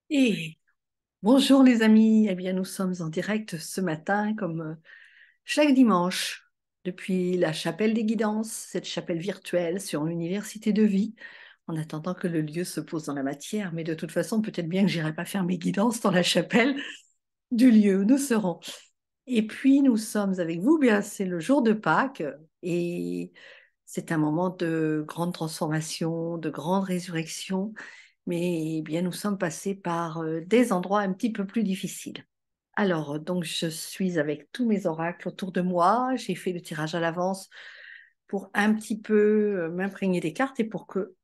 Et bonjour les amis, eh bien nous sommes en direct ce matin comme chaque dimanche depuis la chapelle des guidances, cette chapelle virtuelle sur l'université de vie, en attendant que le lieu se pose dans la matière. Mais de toute façon, peut-être bien que j'irai pas faire mes guidances dans la chapelle du lieu où nous serons. Et puis nous sommes avec vous, bien c'est le jour de Pâques et c'est un moment de grande transformation, de grande résurrection, mais bien nous sommes passés par des endroits un petit peu plus difficiles. Alors, donc je suis avec tous mes oracles autour de moi, j'ai fait le tirage à l'avance pour un petit peu m'imprégner des cartes et pour que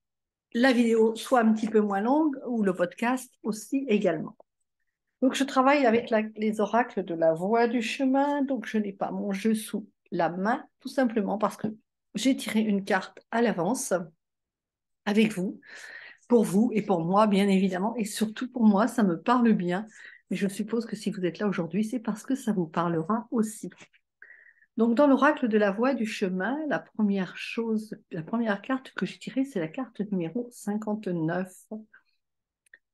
la vidéo soit un petit peu moins longue ou le podcast aussi également. Donc, je travaille avec les oracles de la voie du chemin. Donc, je n'ai pas mon jeu sous la main, tout simplement parce que j'ai tiré une carte à l'avance avec vous et pour moi, bien évidemment. Et surtout pour moi, ça me parle bien. Mais je suppose que si vous êtes là aujourd'hui, c'est parce que ça vous parlera aussi. Donc, dans l'oracle de la voie du chemin, la première chose, la première carte que j'ai tirée, c'est la carte numéro 59.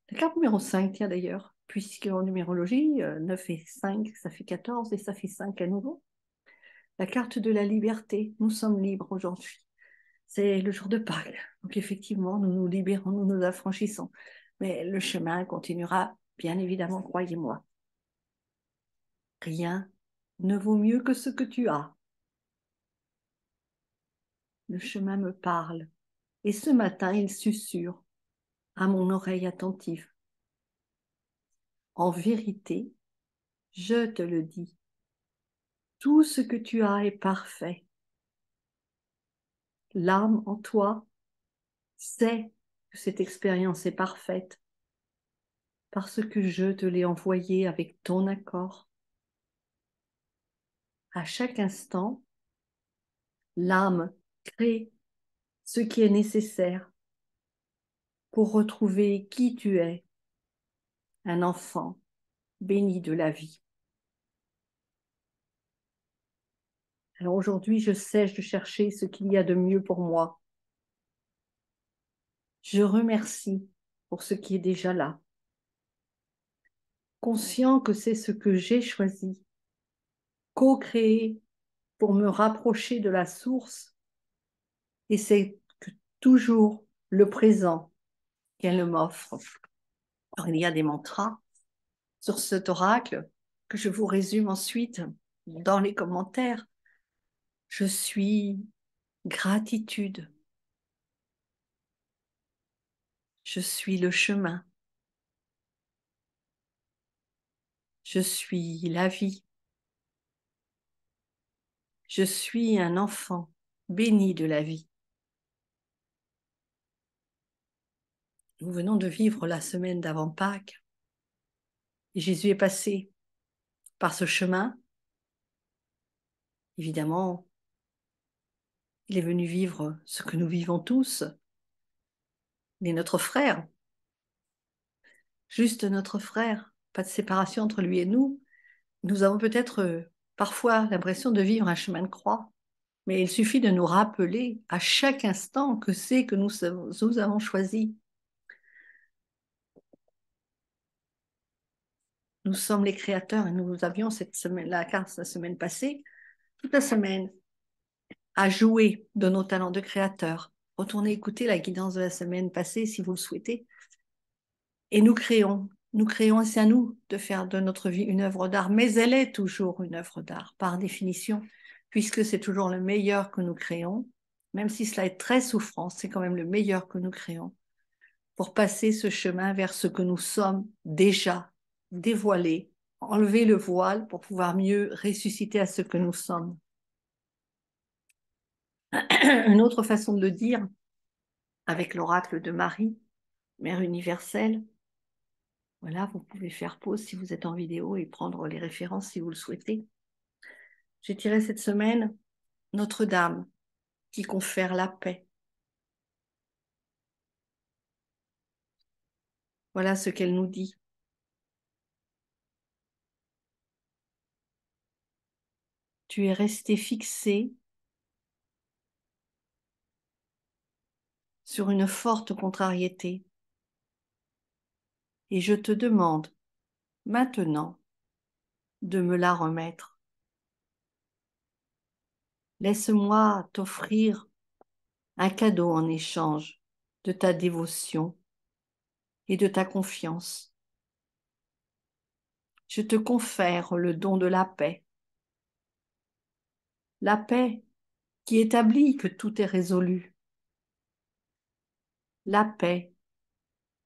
La carte numéro 5, tiens d'ailleurs, puisqu'en numérologie, 9 et 5, ça fait 14 et ça fait 5 à nouveau. La carte de la liberté, nous sommes libres aujourd'hui. C'est le jour de Pâques. Donc effectivement, nous nous libérons, nous nous affranchissons. Mais le chemin continuera, bien évidemment, croyez-moi. Rien ne vaut mieux que ce que tu as. Le chemin me parle. Et ce matin, il susurre à mon oreille attentive. En vérité, je te le dis, tout ce que tu as est parfait. L'âme en toi sait que cette expérience est parfaite parce que je te l'ai envoyée avec ton accord. À chaque instant, l'âme crée ce qui est nécessaire pour retrouver qui tu es, un enfant béni de la vie. Alors aujourd'hui, je cesse de chercher ce qu'il y a de mieux pour moi. Je remercie pour ce qui est déjà là, conscient que c'est ce que j'ai choisi, co-créé pour me rapprocher de la source, et c'est toujours le présent qu'elle m'offre. Alors, il y a des mantras sur cet oracle que je vous résume ensuite dans les commentaires. Je suis gratitude. Je suis le chemin. Je suis la vie. Je suis un enfant béni de la vie. Nous venons de vivre la semaine d'avant Pâques. Et Jésus est passé par ce chemin. Évidemment, il est venu vivre ce que nous vivons tous. Il est notre frère, juste notre frère. Pas de séparation entre lui et nous. Nous avons peut-être parfois l'impression de vivre un chemin de croix, mais il suffit de nous rappeler à chaque instant que c'est que nous avons choisi. Nous sommes les créateurs et nous avions cette semaine, la carte la semaine passée, toute la semaine, à jouer de nos talents de créateurs. Retournez écouter la guidance de la semaine passée si vous le souhaitez. Et nous créons, et c'est à nous de faire de notre vie une œuvre d'art, mais elle est toujours une œuvre d'art, par définition, puisque c'est toujours le meilleur que nous créons, même si cela est très souffrant, c'est quand même le meilleur que nous créons, pour passer ce chemin vers ce que nous sommes déjà, dévoiler, enlever le voile pour pouvoir mieux ressusciter à ce que nous sommes. Une autre façon de le dire, avec l'oracle de Marie, Mère universelle, voilà, vous pouvez faire pause si vous êtes en vidéo et prendre les références si vous le souhaitez. J'ai tiré cette semaine Notre-Dame qui confère la paix. Voilà ce qu'elle nous dit. Tu es resté fixé sur une forte contrariété. Et je te demande maintenant de me la remettre. Laisse-moi t'offrir un cadeau en échange de ta dévotion et de ta confiance. Je te confère le don de la paix qui établit que tout est résolu, la paix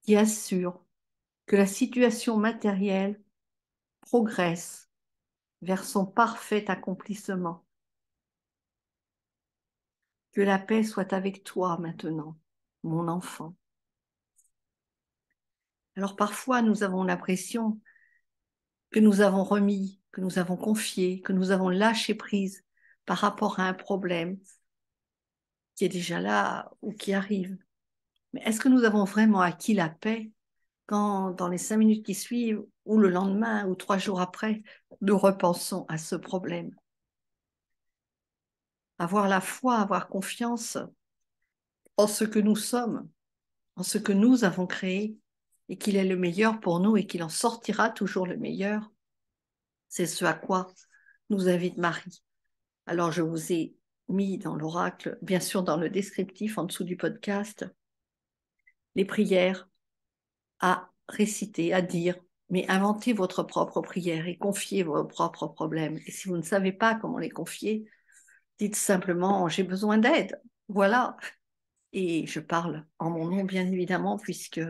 qui assure que la situation matérielle progresse vers son parfait accomplissement. Que la paix soit avec toi maintenant, mon enfant. Alors parfois, nous avons l'impression que nous avons remis, que nous avons confié, que nous avons lâché prise par rapport à un problème qui est déjà là ou qui arrive. Mais est-ce que nous avons vraiment acquis la paix quand, dans les 5 minutes qui suivent, ou le lendemain, ou 3 jours après, nous repensons à ce problème? Avoir la foi, avoir confiance en ce que nous sommes, en ce que nous avons créé, et qu'il est le meilleur pour nous et qu'il en sortira toujours le meilleur. C'est ce à quoi nous invite Marie. Alors je vous ai mis dans l'oracle, bien sûr dans le descriptif en dessous du podcast, les prières à réciter, à dire, mais inventez votre propre prière et confiez vos propres problèmes. Et si vous ne savez pas comment les confier, dites simplement j'ai besoin d'aide. Voilà. Et je parle en mon nom, bien évidemment, puisque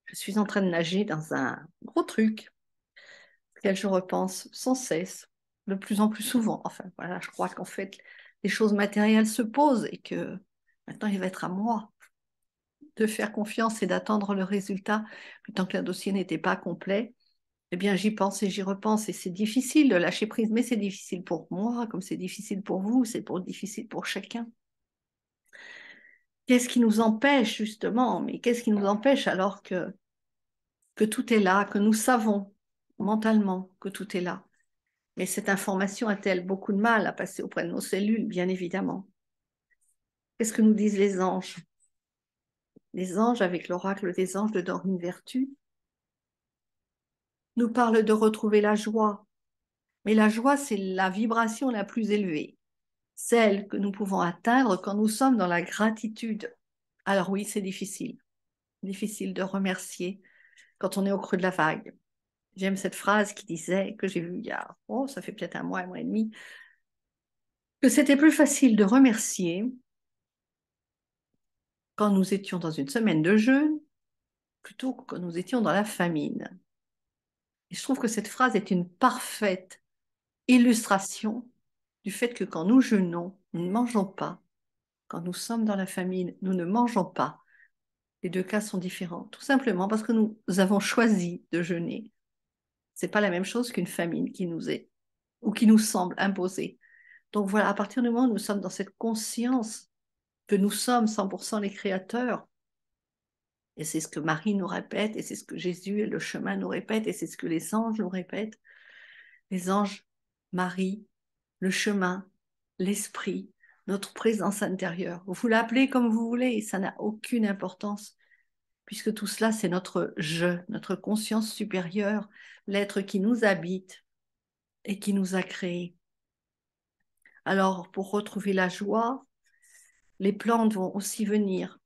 je suis en train de nager dans un gros truc auquel je repense sans cesse, de plus en plus souvent. Enfin, voilà, je crois qu'en fait, les choses matérielles se posent et que maintenant, il va être à moi de faire confiance et d'attendre le résultat. Mais tant que le dossier n'était pas complet, eh bien, j'y pense et j'y repense. Et c'est difficile de lâcher prise, mais c'est difficile pour moi, comme c'est difficile pour vous, difficile pour chacun. Qu'est-ce qui nous empêche, justement? Mais qu'est-ce qui nous empêche alors que tout est là, que nous savons mentalement que tout est là? Mais cette information a-t-elle beaucoup de mal à passer auprès de nos cellules, bien évidemment? Qu'est-ce que nous disent les anges? Les anges, avec l'oracle des anges de Dorine Vertu, nous parlent de retrouver la joie. Mais la joie, c'est la vibration la plus élevée, celle que nous pouvons atteindre quand nous sommes dans la gratitude. Alors oui, c'est difficile de remercier quand on est au creux de la vague. J'aime cette phrase qui disait, que j'ai vue il y a, ça fait peut-être un mois et demi, que c'était plus facile de remercier quand nous étions dans une semaine de jeûne plutôt que quand nous étions dans la famine. Et je trouve que cette phrase est une parfaite illustration du fait que quand nous jeûnons, nous ne mangeons pas. Quand nous sommes dans la famine, nous ne mangeons pas. Les deux cas sont différents, tout simplement parce que nous avons choisi de jeûner. Ce n'est pas la même chose qu'une famine qui nous est ou qui nous semble imposée. Donc voilà, à partir du moment où nous sommes dans cette conscience que nous sommes 100% les créateurs, et c'est ce que Marie nous répète, et c'est ce que Jésus et le chemin nous répètent, et c'est ce que les anges nous répètent. Les anges, Marie, le chemin, l'esprit, notre présence intérieure. Vous l'appelez comme vous voulez, ça n'a aucune importance, puisque tout cela, c'est notre je, notre conscience supérieure, l'être qui nous habite et qui nous a créés. Alors, pour retrouver la joie, les plantes vont aussi venir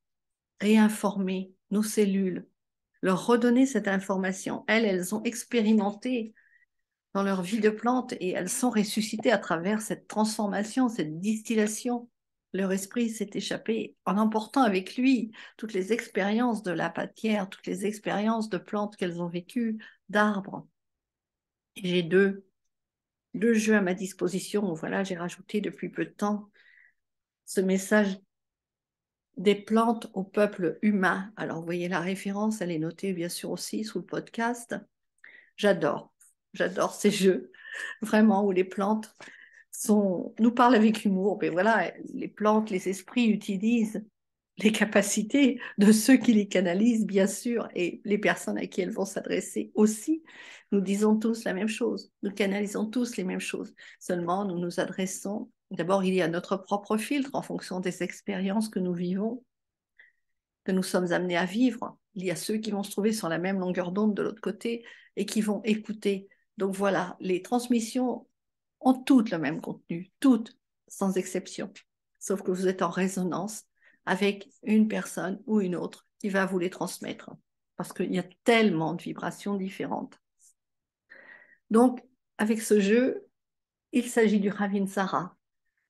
réinformer nos cellules, leur redonner cette information. Elles ont expérimenté dans leur vie de plante et elles sont ressuscitées à travers cette transformation, cette distillation. Leur esprit s'est échappé en emportant avec lui toutes les expériences de la matière, toutes les expériences de plantes qu'elles ont vécues, d'arbres. Et j'ai deux jeux à ma disposition. Voilà, j'ai rajouté depuis peu de temps ce message des plantes au peuple humain. Alors, vous voyez la référence, elle est notée bien sûr aussi sous le podcast. J'adore ces jeux, vraiment, où les plantes nous parlent avec humour. Mais voilà, les plantes, les esprits utilisent les capacités de ceux qui les canalisent, bien sûr, et les personnes à qui elles vont s'adresser aussi. Nous disons tous la même chose, nous canalisons tous les mêmes choses. Seulement, nous nous adressons, d'abord, il y a notre propre filtre en fonction des expériences que nous vivons, que nous sommes amenés à vivre. Il y a ceux qui vont se trouver sur la même longueur d'onde de l'autre côté et qui vont écouter. Donc voilà, les transmissions ont toutes le même contenu, toutes, sans exception. Sauf que vous êtes en résonance avec une personne ou une autre qui va vous les transmettre. Parce qu'il y a tellement de vibrations différentes. Donc, avec ce jeu, il s'agit du Ravinsara.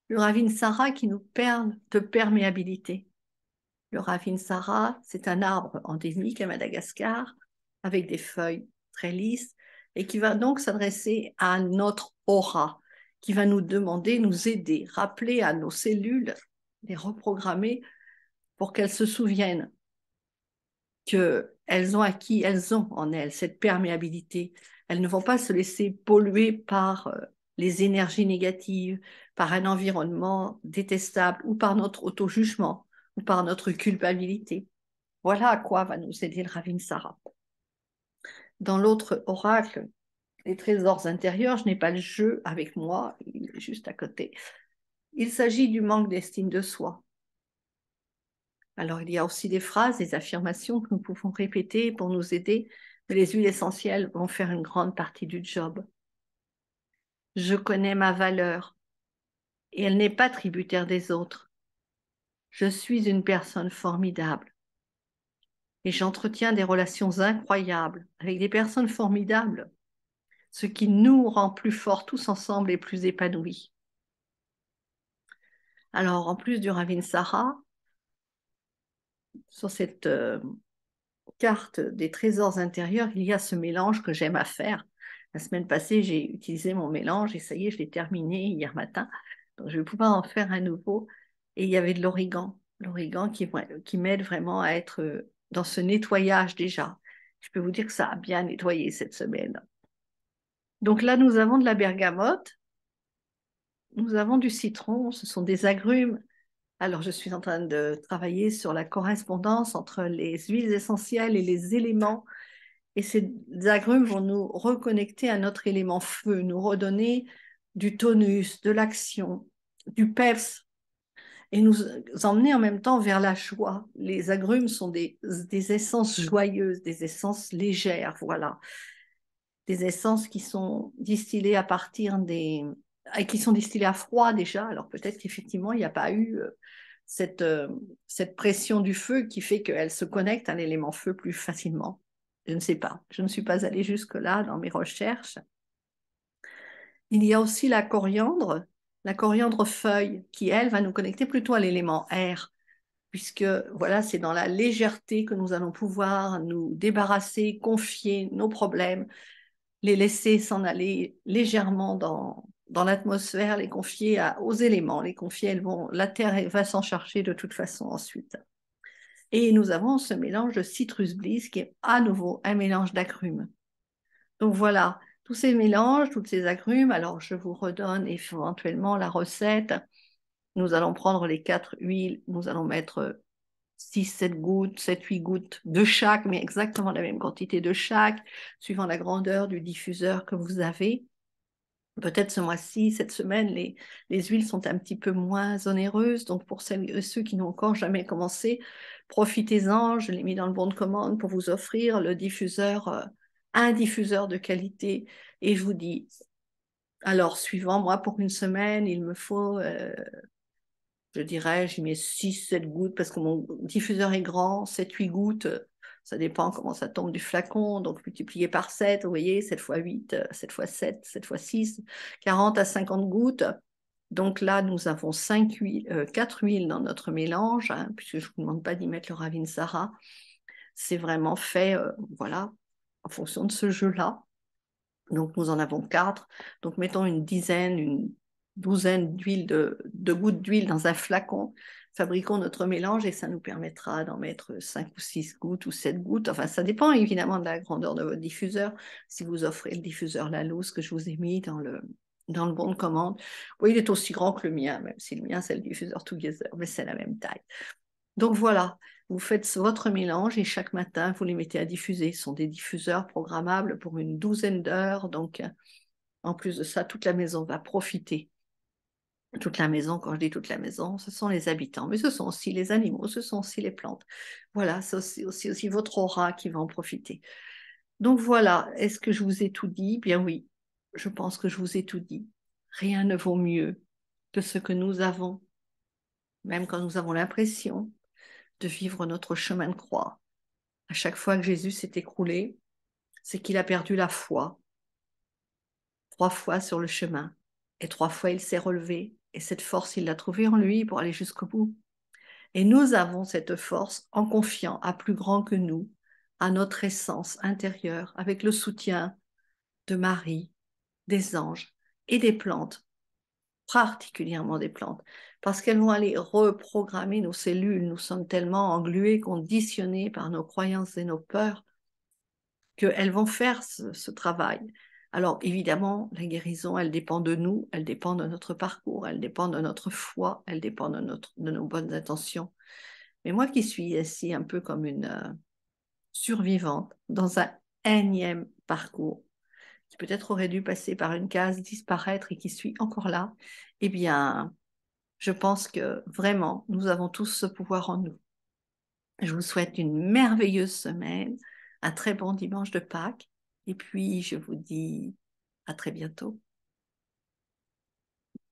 Le Ravinsara qui nous parle de perméabilité. Le Ravinsara, c'est un arbre endémique à Madagascar avec des feuilles très lisses et qui va donc s'adresser à notre aura, qui va nous demander, nous aider, rappeler à nos cellules, les reprogrammer pour qu'elles se souviennent qu'elles ont acquis, elles ont en elles cette perméabilité. Elles ne vont pas se laisser polluer par les énergies négatives, par un environnement détestable ou par notre auto-jugement ou par notre culpabilité. Voilà à quoi va nous aider le Ravinsara. Dans l'autre oracle, les trésors intérieurs, je n'ai pas le jeu avec moi, il est juste à côté. Il s'agit du manque d'estime de soi. Alors, il y a aussi des phrases, des affirmations que nous pouvons répéter pour nous aider, mais les huiles essentielles vont faire une grande partie du job. Je connais ma valeur et elle n'est pas tributaire des autres. Je suis une personne formidable et j'entretiens des relations incroyables avec des personnes formidables, ce qui nous rend plus forts tous ensemble et plus épanouis. Alors, en plus du Ravinsara, sur cette carte des trésors intérieurs, il y a ce mélange que j'aime à faire. La semaine passée, j'ai utilisé mon mélange et ça y est, je l'ai terminé hier matin. Donc, je vais pouvoir en faire un nouveau. Et il y avait de l'origan qui m'aide vraiment à être dans ce nettoyage déjà. Je peux vous dire que ça a bien nettoyé cette semaine. Donc là, nous avons de la bergamote, nous avons du citron, ce sont des agrumes. Alors, je suis en train de travailler sur la correspondance entre les huiles essentielles et les éléments. Et ces agrumes vont nous reconnecter à notre élément feu, nous redonner du tonus, de l'action, du peps, et nous emmener en même temps vers la joie. Les agrumes sont des essences joyeuses, des essences légères, voilà. Des essences qui sont distillées à partir qui sont distillées à froid déjà. Alors peut-être qu'effectivement, il n'y a pas eu cette pression du feu qui fait qu'elle se connecte à l'élément feu plus facilement. Je ne sais pas. Je ne suis pas allée jusque-là dans mes recherches. Il y a aussi la coriandre feuille, qui, elle, va nous connecter plutôt à l'élément air, puisque voilà, c'est dans la légèreté que nous allons pouvoir nous débarrasser, confier nos problèmes, les laisser s'en aller légèrement dans l'atmosphère, les confier aux éléments, les confier, la terre va s'en charger de toute façon ensuite. Et nous avons ce mélange de citrus bliss qui est à nouveau un mélange d'agrumes. Donc voilà, tous ces mélanges, tous ces agrumes, alors je vous redonne éventuellement la recette. Nous allons prendre les 4 huiles, nous allons mettre 6, 7 gouttes, 7, 8 gouttes de chaque, mais exactement la même quantité de chaque, suivant la grandeur du diffuseur que vous avez. Peut-être ce mois-ci, cette semaine, les huiles sont un petit peu moins onéreuses. Donc, pour celles et ceux qui n'ont encore jamais commencé, profitez-en. Je l'ai mis dans le bon de commande pour vous offrir le diffuseur, un diffuseur de qualité. Et je vous dis, alors, suivant moi, pour une semaine, il me faut, je dirais, j'y mets 6, 7 gouttes parce que mon diffuseur est grand, 7, 8 gouttes. Ça dépend comment ça tombe du flacon, donc multiplié par 7, vous voyez, 7 fois 8, 7 fois 7, 7 fois 6, 40 à 50 gouttes. Donc là, nous avons 4 huiles dans notre mélange, hein, puisque je ne vous demande pas d'y mettre le Ravinsara. C'est vraiment fait, voilà, en fonction de ce jeu-là. Donc nous en avons 4. Donc mettons une douzaine de gouttes d'huile dans un flacon. Fabriquons notre mélange et ça nous permettra d'en mettre 5 ou 6 gouttes ou 7 gouttes. Enfin, ça dépend évidemment de la grandeur de votre diffuseur. Si vous offrez le diffuseur Lalousse que je vous ai mis dans le bon de commande, oui, il est aussi grand que le mien, même si le mien c'est le diffuseur Together, mais c'est la même taille. Donc voilà, vous faites votre mélange et chaque matin, vous les mettez à diffuser. Ce sont des diffuseurs programmables pour une douzaine d'heures. Donc, en plus de ça, toute la maison va profiter Toute la maison, quand je dis toute la maison, ce sont les habitants, mais ce sont aussi les animaux, ce sont aussi les plantes. Voilà, c'est aussi votre aura qui va en profiter. Donc voilà, est-ce que je vous ai tout dit? Bien oui, je pense que je vous ai tout dit. Rien ne vaut mieux que ce que nous avons, même quand nous avons l'impression de vivre notre chemin de croix. À chaque fois que Jésus s'est écroulé, c'est qu'il a perdu la foi. 3 fois sur le chemin. Et 3 fois, il s'est relevé. Et cette force, il l'a trouvée en lui pour aller jusqu'au bout. Et nous avons cette force en confiant à plus grand que nous, à notre essence intérieure, avec le soutien de Marie, des anges et des plantes, particulièrement des plantes, parce qu'elles vont aller reprogrammer nos cellules. Nous sommes tellement englués, conditionnés par nos croyances et nos peurs qu'elles vont faire ce travail. Alors évidemment, la guérison, elle dépend de nous, elle dépend de notre parcours, elle dépend de notre foi, elle dépend de nos bonnes intentions. Mais moi qui suis ici un peu comme une survivante dans un énième parcours, qui peut-être aurait dû passer par une case, disparaître et qui suis encore là, eh bien, je pense que vraiment, nous avons tous ce pouvoir en nous. Je vous souhaite une merveilleuse semaine, un très bon dimanche de Pâques, et puis je vous dis à très bientôt.